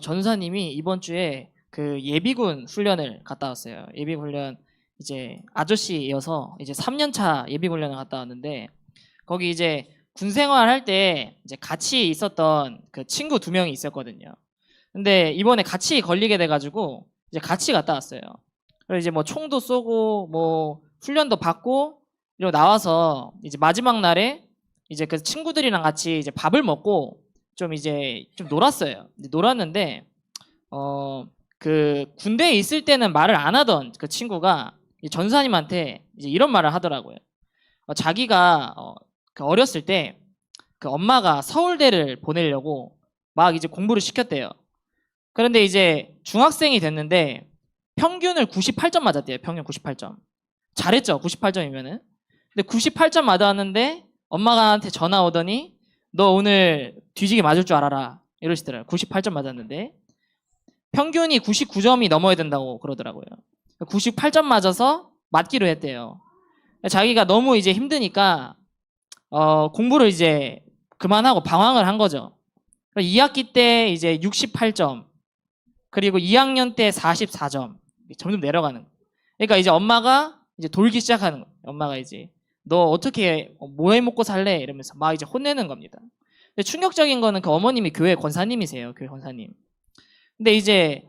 전사님이 이번 주에 그 예비군 훈련을 갔다 왔어요. 예비군 훈련 이제 아저씨여서 이제 3년 차 예비군 훈련을 갔다 왔는데 거기 이제 군 생활할 때 이제 같이 있었던 그 친구 2명이 있었거든요. 근데 이번에 같이 걸리게 돼가지고 이제 같이 갔다 왔어요. 그래서 이제 뭐 총도 쏘고 뭐 훈련도 받고 이러고 나와서 이제 마지막 날에 이제 그 친구들이랑 같이 이제 밥을 먹고 좀 이제 좀 놀았어요. 놀았는데 그 군대에 있을 때는 말을 안 하던 그 친구가 전사님한테 이제 이런 말을 하더라고요. 자기가 그 어렸을 때 그 엄마가 서울대를 보내려고 막 이제 공부를 시켰대요. 그런데 이제 중학생이 됐는데 평균을 98점 맞았대요. 평균 98점. 잘했죠. 98점이면은. 근데 98점 맞았는데 엄마한테 전화 오더니 너 오늘 뒤지게 맞을 줄 알아라. 이러시더라고요. 98점 맞았는데 평균이 99점이 넘어야 된다고 그러더라고요. 98점 맞아서 맞기로 했대요. 자기가 너무 이제 힘드니까 공부를 이제 그만하고 방황을 한 거죠. 2학기 때 이제 68점, 그리고 2학년 때 44점, 점점 내려가는 거예요. 그러니까 이제 엄마가 이제 돌기 시작하는 거예요. 엄마가 이제 너 어떻게 뭐 해 먹고 살래? 이러면서 막 이제 혼내는 겁니다. 근데 충격적인 거는 그 어머님이 교회 권사님이세요. 교회 권사님. 근데 이제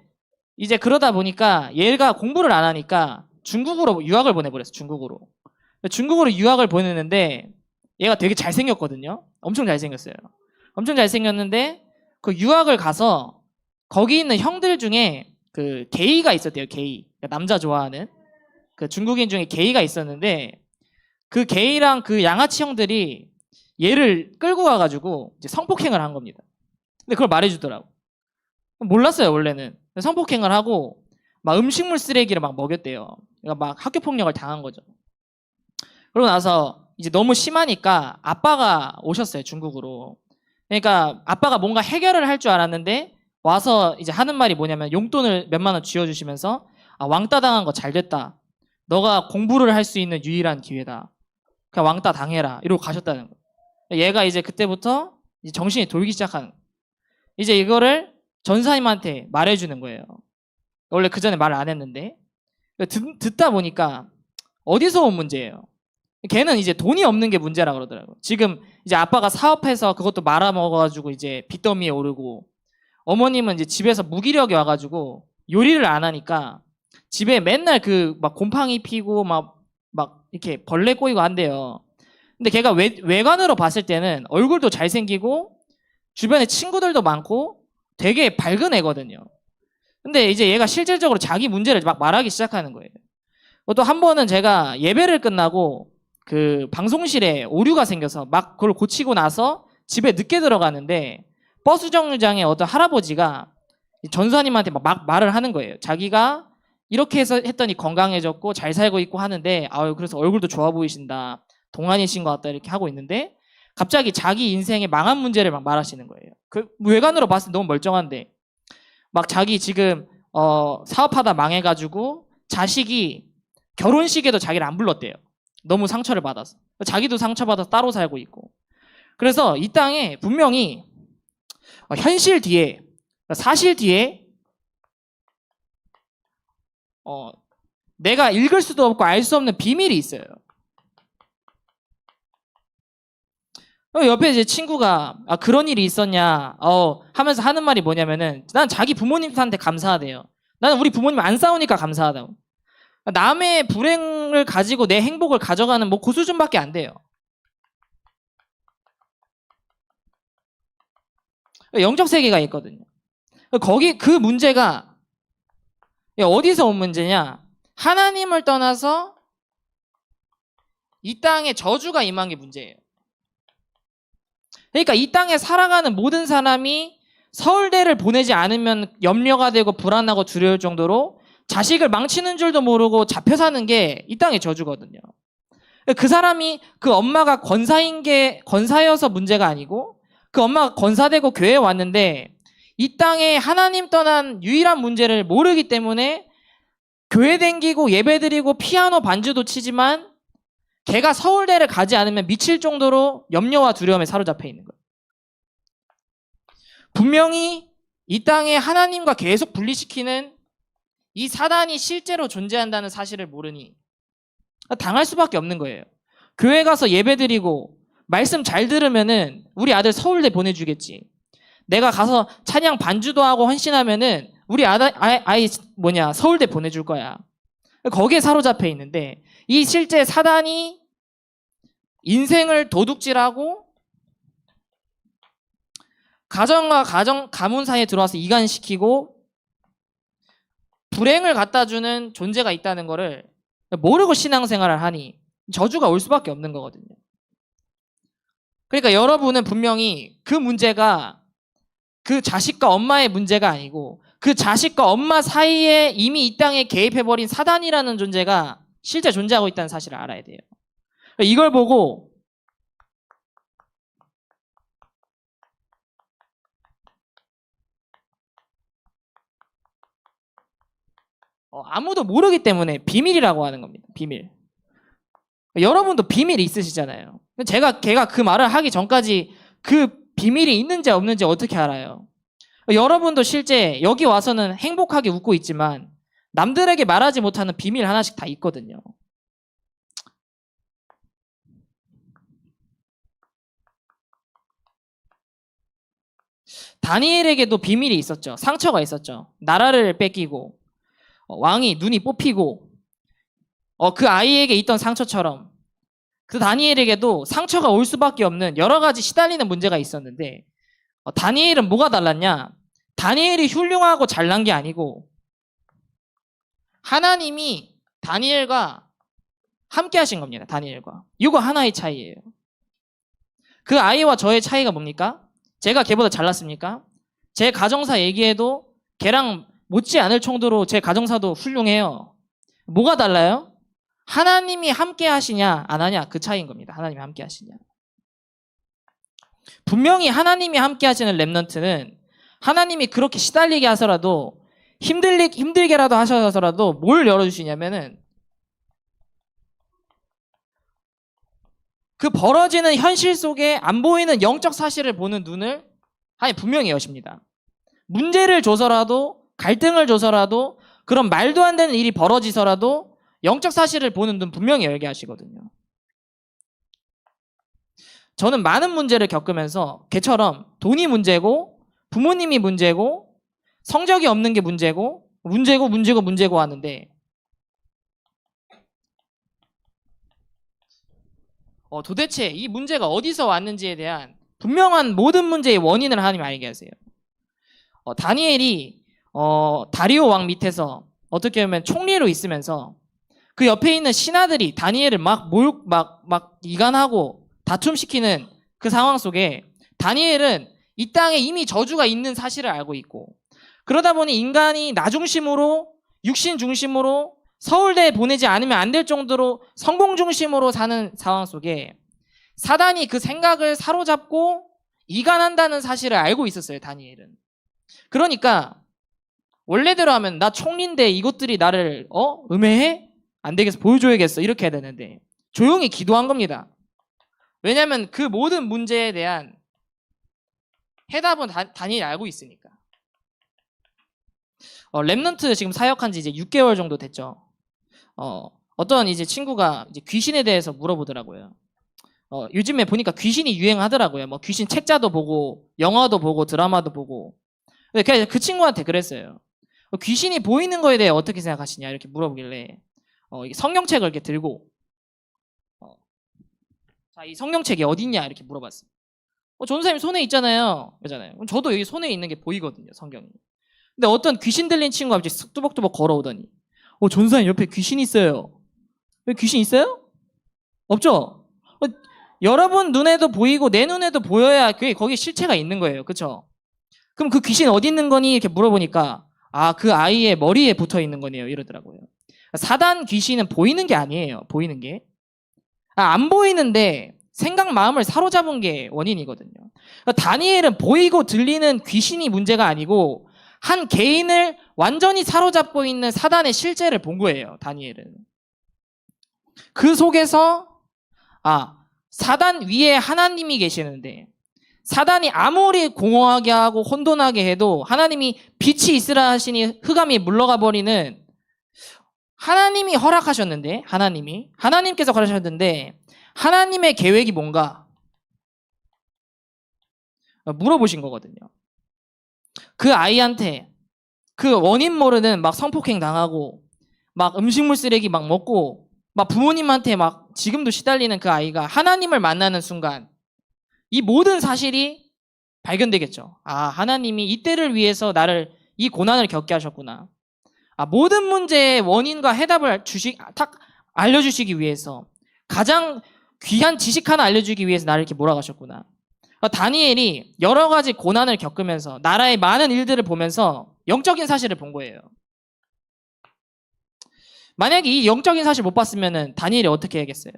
그러다 보니까 얘가 공부를 안 하니까 중국으로 유학을 보내버렸어. 중국으로 유학을 보내는데 얘가 되게 잘생겼거든요. 엄청 잘생겼어요. 엄청 잘생겼는데 그 유학을 가서 거기 있는 형들 중에 그 게이가 있었대요. 게이. 그러니까 남자 좋아하는 그 중국인 중에 게이가 있었는데 그 게이랑 그 양아치 형들이 얘를 끌고 가가지고 이제 성폭행을 한 겁니다. 근데 그걸 말해주더라고. 몰랐어요, 원래는. 성폭행을 하고 막 음식물 쓰레기를 막 먹였대요. 그러니까 막 학교 폭력을 당한 거죠. 그러고 나서 이제 너무 심하니까 아빠가 오셨어요, 중국으로. 그러니까 아빠가 뭔가 해결을 할 줄 알았는데 와서 이제 하는 말이 뭐냐면 용돈을 몇만 원 쥐어주시면서 왕따 당한 거 잘 됐다. 너가 공부를 할 수 있는 유일한 기회다. 그냥 왕따 당해라. 이러고 가셨다는 거예요. 얘가 이제 그때부터 이제 정신이 돌기 시작하는 거예요. 이제 이거를 전사님한테 말해주는 거예요. 원래 그 전에 말을 안 했는데 듣다 보니까 어디서 온 문제예요. 걔는 이제 돈이 없는 게 문제라 그러더라고요. 지금 이제 아빠가 사업해서 그것도 말아먹어가지고 이제 빚더미에 오르고 어머님은 이제 집에서 무기력이 와가지고 요리를 안 하니까 집에 맨날 그 막 곰팡이 피고 막 이렇게 벌레 꼬이고 한대요. 근데 걔가 외관으로 봤을 때는 얼굴도 잘생기고 주변에 친구들도 많고 되게 밝은 애거든요. 근데 이제 얘가 실질적으로 자기 문제를 막 말하기 시작하는 거예요. 또 한 번은 제가 예배를 끝나고 그 방송실에 오류가 생겨서 막 그걸 고치고 나서 집에 늦게 들어가는데 버스 정류장에 어떤 할아버지가 전사님한테 막 말을 하는 거예요. 자기가 이렇게 해서 했더니 건강해졌고 잘 살고 있고 하는데 그래서 얼굴도 좋아 보이신다. 동안이신 것 같다. 이렇게 하고 있는데 갑자기 자기 인생의 망한 문제를 막 말하시는 거예요. 그 외관으로 봤을 때 너무 멀쩡한데 막 자기 지금 사업하다 망해가지고 자식이 결혼식에도 자기를 안 불렀대요. 너무 상처를 받아서. 자기도 상처받아서 따로 살고 있고. 그래서 이 땅에 분명히 현실 뒤에, 사실 뒤에 내가 읽을 수도 없고 알 수 없는 비밀이 있어요. 옆에 이제 친구가 그런 일이 있었냐 하면서 하는 말이 뭐냐면은 난 자기 부모님한테 감사하대요. 나는 우리 부모님 안 싸우니까 감사하다고. 남의 불행을 가지고 내 행복을 가져가는 뭐 그 수준밖에 안 돼요. 영적 세계가 있거든요. 거기 그 문제가 어디서 온 문제냐? 하나님을 떠나서 이 땅에 저주가 임한 게 문제예요. 그러니까 이 땅에 살아가는 모든 사람이 서울대를 보내지 않으면 염려가 되고 불안하고 두려울 정도로 자식을 망치는 줄도 모르고 잡혀 사는 게 이 땅의 저주거든요. 그 사람이 그 엄마가 권사여서 문제가 아니고 그 엄마가 권사되고 교회에 왔는데 이 땅에 하나님 떠난 유일한 문제를 모르기 때문에 교회 댕기고 예배드리고 피아노 반주도 치지만 걔가 서울대를 가지 않으면 미칠 정도로 염려와 두려움에 사로잡혀 있는 거예요. 분명히 이 땅에 하나님과 계속 분리시키는 이 사단이 실제로 존재한다는 사실을 모르니 당할 수밖에 없는 거예요. 교회 가서 예배드리고 말씀 잘 들으면은 우리 아들 서울대 보내주겠지. 내가 가서 찬양 반주도 하고 헌신하면은 우리 아이 서울대 보내줄 거야. 거기에 사로잡혀 있는데 이 실제 사단이 인생을 도둑질하고 가정과 가문 사이에 들어와서 이간시키고 불행을 갖다주는 존재가 있다는 거를 모르고 신앙생활을 하니 저주가 올 수밖에 없는 거거든요. 그러니까 여러분은 분명히 그 문제가 그 자식과 엄마의 문제가 아니고 그 자식과 엄마 사이에 이미 이 땅에 개입해버린 사단이라는 존재가 실제 존재하고 있다는 사실을 알아야 돼요. 이걸 보고 아무도 모르기 때문에 비밀이라고 하는 겁니다. 비밀. 여러분도 비밀이 있으시잖아요. 걔가 그 말을 하기 전까지 그 비밀이 있는지 없는지 어떻게 알아요? 여러분도 실제 여기 와서는 행복하게 웃고 있지만 남들에게 말하지 못하는 비밀 하나씩 다 있거든요. 다니엘에게도 비밀이 있었죠. 상처가 있었죠. 나라를 뺏기고 왕이 눈이 뽑히고 그 아이에게 있던 상처처럼 그 다니엘에게도 상처가 올 수밖에 없는 여러 가지 시달리는 문제가 있었는데 다니엘은 뭐가 달랐냐? 다니엘이 훌륭하고 잘난 게 아니고 하나님이 다니엘과 함께 하신 겁니다. 다니엘과. 이거 하나의 차이예요. 그 아이와 저의 차이가 뭡니까? 제가 걔보다 잘났습니까? 제 가정사 얘기해도 걔랑 못지 않을 정도로 제 가정사도 훌륭해요. 뭐가 달라요? 하나님이 함께 하시냐 안 하냐 그 차이인 겁니다. 하나님이 함께 하시냐. 분명히 하나님이 함께 하시는 렘넌트는 하나님이 그렇게 시달리게 하서라도 힘들게라도 하셔서라도 뭘 열어주시냐면은 그 벌어지는 현실 속에 안 보이는 영적 사실을 보는 눈을 하나님 분명히 여십니다. 문제를 줘서라도 갈등을 줘서라도 그런 말도 안 되는 일이 벌어지서라도 영적 사실을 보는 눈 분명히 열게 하시거든요. 저는 많은 문제를 겪으면서 걔처럼 돈이 문제고 부모님이 문제고 성적이 없는 게 문제고 하는데 도대체 이 문제가 어디서 왔는지에 대한 분명한 모든 문제의 원인을 하나님 알게 하세요. 다니엘이 다리오 왕 밑에서 어떻게 보면 총리로 있으면서 그 옆에 있는 신하들이 다니엘을 막 이간하고 다툼시키는 그 상황 속에 다니엘은 이 땅에 이미 저주가 있는 사실을 알고 있고 그러다 보니 인간이 나 중심으로 육신 중심으로 서울대에 보내지 않으면 안 될 정도로 성공 중심으로 사는 상황 속에 사단이 그 생각을 사로잡고 이간한다는 사실을 알고 있었어요. 다니엘은. 그러니까 원래대로 하면 나 총리인데 이것들이 나를 음해해? 안 되겠어. 보여줘야겠어. 이렇게 해야 되는데 조용히 기도한 겁니다. 왜냐하면 그 모든 문제에 대한 해답은 다니엘이 알고 있으니까. 렘넌트 지금 사역한 지 이제 6개월 정도 됐죠. 어떤 이제 친구가 이제 귀신에 대해서 물어보더라고요. 요즘에 보니까 귀신이 유행하더라고요. 뭐 귀신 책자도 보고 영화도 보고 드라마도 보고. 근데 그 친구한테 그랬어요. 귀신이 보이는 거에 대해 어떻게 생각하시냐 이렇게 물어보길래 성경책을 이렇게 들고 자, 이 성경책이 어딨냐 이렇게 물어봤어요. 전도사님 손에 있잖아요. 그러잖아요. 저도 여기 손에 있는 게 보이거든요. 성경이. 근데 어떤 귀신 들린 친구가 갑자기 뚜벅뚜벅 걸어오더니 전도사님 옆에 귀신 있어요. 왜 귀신 있어요? 없죠? 여러분 눈에도 보이고 내 눈에도 보여야 그게 거기에 실체가 있는 거예요. 그렇죠? 그럼 그 귀신 어디 있는 거니? 이렇게 물어보니까 그 아이의 머리에 붙어 있는 거네요. 이러더라고요. 사단 귀신은 보이는 게 아니에요. 보이는 게. 안 보이는데 생각 마음을 사로잡은 게 원인이거든요. 다니엘은 보이고 들리는 귀신이 문제가 아니고 한 개인을 완전히 사로잡고 있는 사단의 실제를 본 거예요. 다니엘은. 그 속에서 사단 위에 하나님이 계시는데 사단이 아무리 공허하게 하고 혼돈하게 해도 하나님이 빛이 있으라 하시니 흑암이 물러가 버리는, 하나님이 허락하셨는데, 하나님께서 허락하셨는데 하나님의 계획이 뭔가 물어보신 거거든요. 그 아이한테 그 원인 모르는 막 성폭행 당하고 막 음식물 쓰레기 막 먹고 막 부모님한테 막 지금도 시달리는 그 아이가 하나님을 만나는 순간 이 모든 사실이 발견되겠죠. 아, 하나님이 이때를 위해서 나를 이 고난을 겪게 하셨구나. 아, 모든 문제의 원인과 해답을 딱 알려주시기 위해서 가장 귀한 지식 하나 알려주기 위해서 나를 이렇게 몰아가셨구나. 다니엘이 여러 가지 고난을 겪으면서 나라의 많은 일들을 보면서 영적인 사실을 본 거예요. 만약에 이 영적인 사실 못 봤으면은 다니엘이 어떻게 해야겠어요?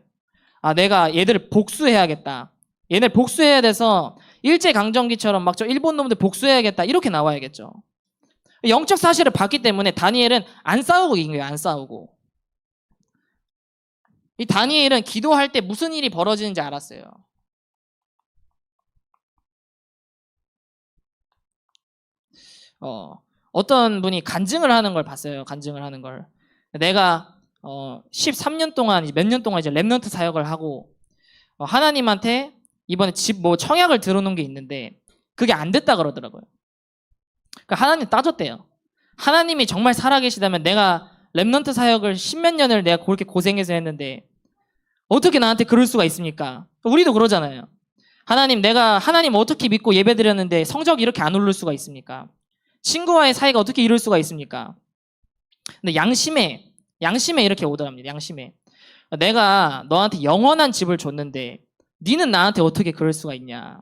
아, 내가 얘들을 복수해야겠다. 얘네 복수해야 돼서 일제강점기처럼 막 저 일본 놈들 복수해야겠다. 이렇게 나와야겠죠. 영적 사실을 봤기 때문에 다니엘은 안 싸우고 이긴 거예요. 안 싸우고. 이 다니엘은 기도할 때 무슨 일이 벌어지는지 알았어요. 어떤 분이 간증을 하는 걸 봤어요. 간증을 하는 걸. 내가 13년 동안, 몇 년 동안 이제 랩넌트 사역을 하고 하나님한테 이번에 집 뭐 청약을 들어놓은 게 있는데 그게 안 됐다 그러더라고요. 그러니까 하나님 따졌대요. 하나님이 정말 살아계시다면 내가 랩넌트 사역을 10몇 년을 내가 그렇게 고생해서 했는데 어떻게 나한테 그럴 수가 있습니까? 우리도 그러잖아요. 하나님, 내가 하나님 어떻게 믿고 예배드렸는데 성적이 이렇게 안 오를 수가 있습니까? 친구와의 사이가 어떻게 이럴 수가 있습니까? 근데 양심에 이렇게 오더랍니다. 양심에. 내가 너한테 영원한 집을 줬는데 니는 나한테 어떻게 그럴 수가 있냐.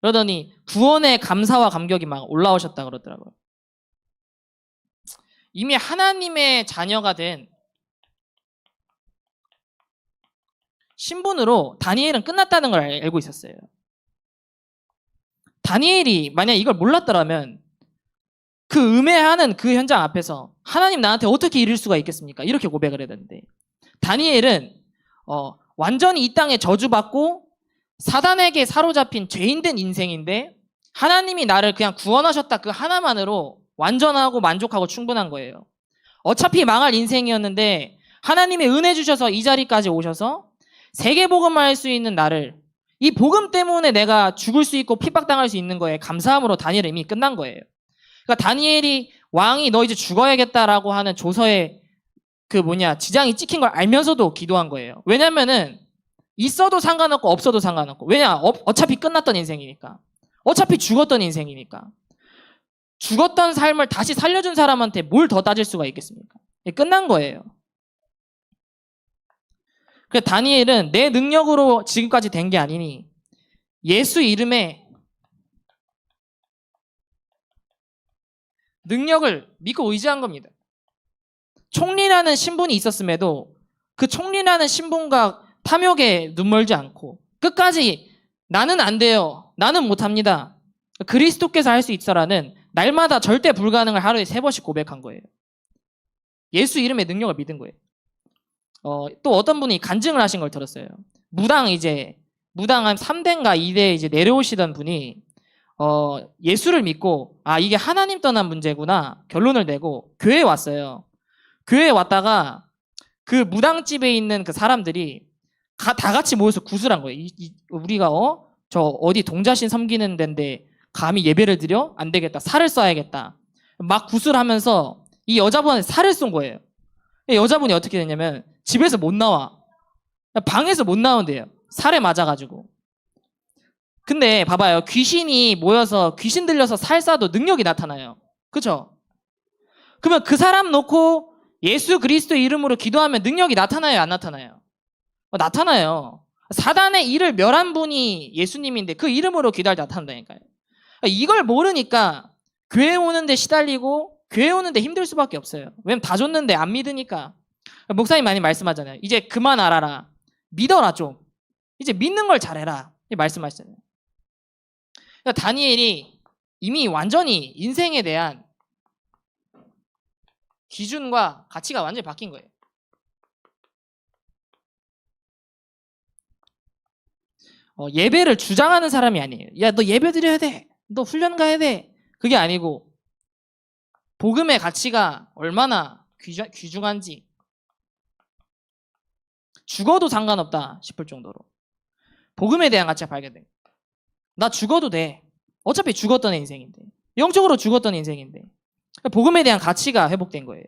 그러더니 구원의 감사와 감격이 막 올라오셨다 그러더라고요. 이미 하나님의 자녀가 된 신분으로 다니엘은 끝났다는 걸 알고 있었어요. 다니엘이 만약 이걸 몰랐더라면 그 음해하는 그 현장 앞에서 하나님 나한테 어떻게 이럴 수가 있겠습니까? 이렇게 고백을 해야 되는데 다니엘은 완전히 이 땅에 저주받고 사단에게 사로잡힌 죄인된 인생인데 하나님이 나를 그냥 구원하셨다 그 하나만으로 완전하고 만족하고 충분한 거예요. 어차피 망할 인생이었는데 하나님의 은혜 주셔서 이 자리까지 오셔서 세계복음을 할 수 있는 나를, 이 복음 때문에 내가 죽을 수 있고 핍박당할 수 있는 거에 감사함으로 다니엘은 이미 끝난 거예요. 그러니까 다니엘이 왕이 너 이제 죽어야겠다라고 하는 조서에 지장이 찍힌 걸 알면서도 기도한 거예요. 왜냐면은 있어도 상관없고 없어도 상관없고. 왜냐? 어차피 끝났던 인생이니까. 어차피 죽었던 인생이니까. 죽었던 삶을 다시 살려준 사람한테 뭘 더 따질 수가 있겠습니까? 끝난 거예요. 그래서 다니엘은 내 능력으로 지금까지 된 게 아니니 예수 이름에 능력을 믿고 의지한 겁니다. 총리라는 신분이 있었음에도 그 총리라는 신분과 탐욕에 눈멀지 않고 끝까지 나는 안 돼요. 나는 못합니다. 그리스도께서 할 수 있어라는 날마다 절대 불가능을 하루에 3번씩 고백한 거예요. 예수 이름의 능력을 믿은 거예요. 또 어떤 분이 간증을 하신 걸 들었어요. 무당 한 3대인가 2대 이제 내려오시던 분이 예수를 믿고 이게 하나님 떠난 문제구나 결론을 내고 교회에 왔어요. 교회에 왔다가 그 무당집에 있는 그 사람들이 다 같이 모여서 구슬한 거예요. 우리가 저 어디 동자신 섬기는 데인데 감히 예배를 드려? 안 되겠다. 살을 쏴야겠다. 막 구슬하면서 이 여자분한테 살을 쏜 거예요. 여자분이 어떻게 됐냐면 집에서 못 나와. 방에서 못 나온대요. 살에 맞아가지고. 근데 봐봐요. 귀신이 모여서 귀신 들려서 살 쏴도 능력이 나타나요. 그쵸? 그러면 그 사람 놓고 예수 그리스도 이름으로 기도하면 능력이 나타나요? 안 나타나요? 나타나요. 사단의 일을 멸한 분이 예수님인데 그 이름으로 기도할 때 나타난다니까요. 이걸 모르니까 교회 오는데 시달리고 교회 오는데 힘들 수밖에 없어요. 왜냐면 다 줬는데 안 믿으니까. 목사님 많이 말씀하잖아요. 이제 그만 알아라. 믿어라 좀. 이제 믿는 걸 잘해라. 말씀하시잖아요. 그러니까 다니엘이 이미 완전히 인생에 대한 기준과 가치가 완전히 바뀐 거예요. 예배를 주장하는 사람이 아니에요. 야, 너 예배 드려야 돼. 너 훈련 가야 돼. 그게 아니고 복음의 가치가 얼마나 귀중한지 죽어도 상관없다 싶을 정도로 복음에 대한 가치가 발견돼요. 나 죽어도 돼. 어차피 죽었던 인생인데. 영적으로 죽었던 인생인데. 복음에 대한 가치가 회복된 거예요.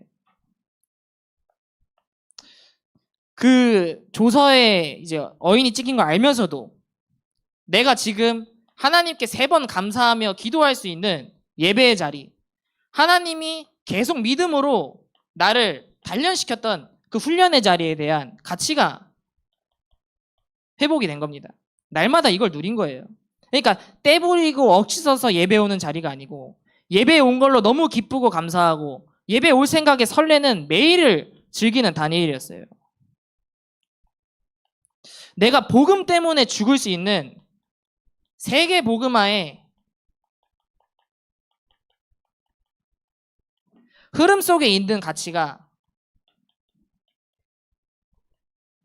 그 조서에 이제 어인이 찍힌 걸 알면서도 내가 지금 하나님께 3번 감사하며 기도할 수 있는 예배의 자리, 하나님이 계속 믿음으로 나를 단련시켰던 그 훈련의 자리에 대한 가치가 회복이 된 겁니다. 날마다 이걸 누린 거예요. 그러니까 때 부리고 억지 써서 예배 오는 자리가 아니고 예배에 온 걸로 너무 기쁘고 감사하고 예배 올 생각에 설레는 매일을 즐기는 다니엘이었어요. 내가 복음 때문에 죽을 수 있는 세계 복음화의 흐름 속에 있는 가치가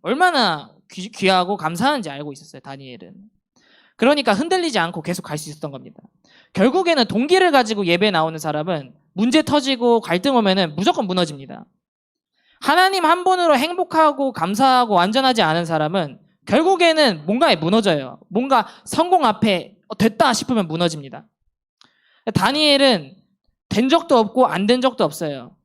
얼마나 귀하고 감사한지 알고 있었어요, 다니엘은. 그러니까 흔들리지 않고 계속 갈 수 있었던 겁니다. 결국에는 동기를 가지고 예배에 나오는 사람은 문제 터지고 갈등 오면은 무조건 무너집니다. 하나님 한 분으로 행복하고 감사하고 안전하지 않은 사람은 결국에는 뭔가에 무너져요. 뭔가 성공 앞에 됐다 싶으면 무너집니다. 다니엘은 된 적도 없고 안 된 적도 없어요.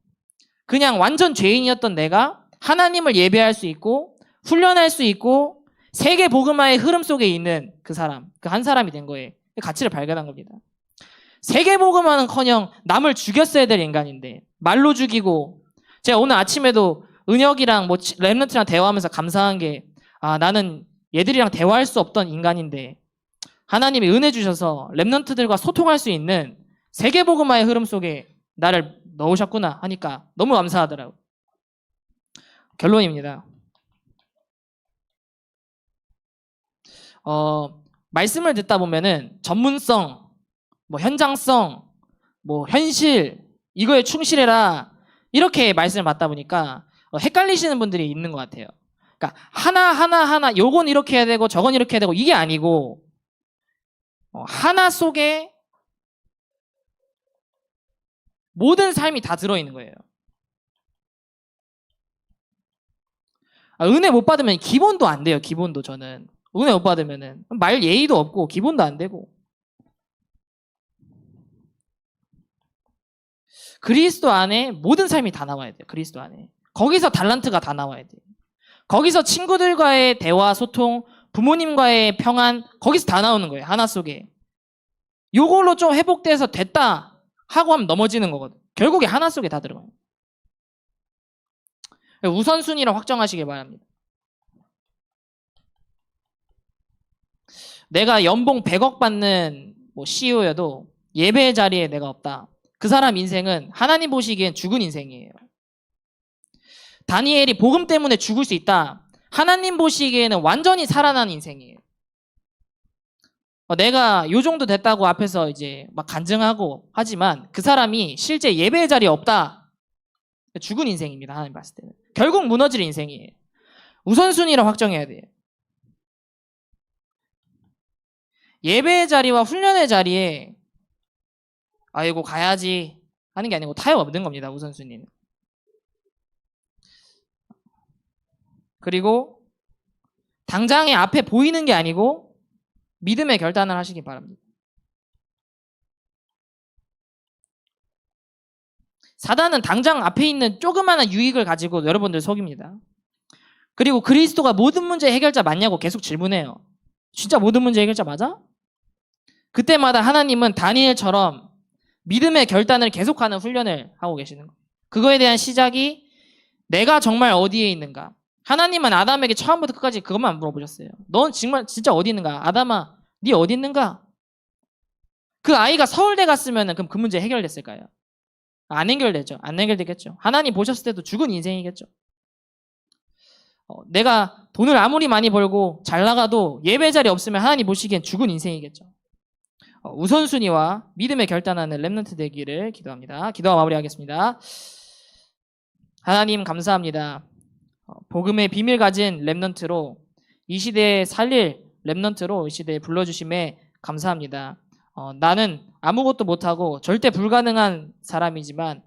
그냥 완전 죄인이었던 내가 하나님을 예배할 수 있고 훈련할 수 있고 세계 복음화의 흐름 속에 있는 그 사람, 그 한 사람이 된 거예요. 가치를 발견한 겁니다. 세계 복음화는커녕 남을 죽였어야 될 인간인데 말로 죽이고, 제가 오늘 아침에도 은혁이랑 랩런트랑 대화하면서 감사한 게, 나는 얘들이랑 대화할 수 없던 인간인데 하나님이 은혜 주셔서 랩런트들과 소통할 수 있는 세계 복음화의 흐름 속에 나를 넣으셨구나 하니까 너무 감사하더라고요. 결론입니다. 말씀을 듣다 보면은 전문성, 현장성, 현실, 이거에 충실해라, 이렇게 말씀을 받다 보니까 헷갈리시는 분들이 있는 것 같아요. 그러니까 하나 요건 이렇게 해야 되고 저건 이렇게 해야 되고 이게 아니고 하나 속에 모든 삶이 다 들어있는 거예요. 은혜 못 받으면 기본도 안 돼요. 기본도. 저는 은혜 못 받으면은 말 예의도 없고 기본도 안 되고. 그리스도 안에 모든 삶이 다 나와야 돼요. 그리스도 안에. 거기서 달란트가 다 나와야 돼요. 거기서 친구들과의 대화, 소통, 부모님과의 평안, 거기서 다 나오는 거예요. 하나 속에. 요걸로 좀 회복돼서 됐다 하고 하면 넘어지는 거거든. 결국에 하나 속에 다 들어가요. 우선순위를 확정하시길 바랍니다. 내가 연봉 100억 받는 CEO여도 예배의 자리에 내가 없다. 그 사람 인생은 하나님 보시기엔 죽은 인생이에요. 다니엘이 복음 때문에 죽을 수 있다. 하나님 보시기에는 완전히 살아난 인생이에요. 내가 요 정도 됐다고 앞에서 이제 막 간증하고 하지만 그 사람이 실제 예배의 자리에 없다. 죽은 인생입니다. 하나님 봤을 때는. 결국 무너질 인생이에요. 우선순위를 확정해야 돼요. 예배의 자리와 훈련의 자리에 아이고 가야지 하는 게 아니고 타협 없는 겁니다. 우선순위는. 그리고 당장에 앞에 보이는 게 아니고 믿음의 결단을 하시기 바랍니다. 사단은 당장 앞에 있는 조그마한 유익을 가지고 여러분들 속입니다. 그리고 그리스도가 모든 문제 해결자 맞냐고 계속 질문해요. 진짜 모든 문제 해결자 맞아? 그때마다 하나님은 다니엘처럼 믿음의 결단을 계속하는 훈련을 하고 계시는 거예요. 그거에 대한 시작이 내가 정말 어디에 있는가. 하나님은 아담에게 처음부터 끝까지 그것만 물어보셨어요. 넌 정말 진짜 어디 있는가? 아담아, 네 어디 있는가? 그 아이가 서울대 갔으면 그럼 그 문제 해결됐을까요? 안 해결되죠. 안 해결되겠죠. 하나님 보셨을 때도 죽은 인생이겠죠. 내가 돈을 아무리 많이 벌고 잘 나가도 예배 자리 없으면 하나님 보시기엔 죽은 인생이겠죠. 우선순위와 믿음의 결단하는 렘넌트 되기를 기도합니다. 기도와 마무리하겠습니다. 하나님 감사합니다. 복음의 비밀 가진 렘넌트로 이 시대에 살릴 렘넌트로 이 시대에 불러주심에 감사합니다. 나는 아무것도 못하고 절대 불가능한 사람이지만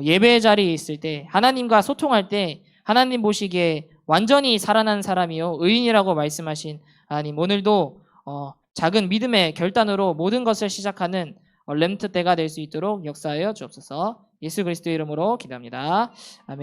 예배 자리에 있을 때 하나님과 소통할 때 하나님 보시기에 완전히 살아난 사람이요 의인이라고 말씀하신 하나님, 오늘도 작은 믿음의 결단으로 모든 것을 시작하는 렘넌트 때가 될 수 있도록 역사하여 주옵소서. 예수 그리스도의 이름으로 기도합니다. 아멘.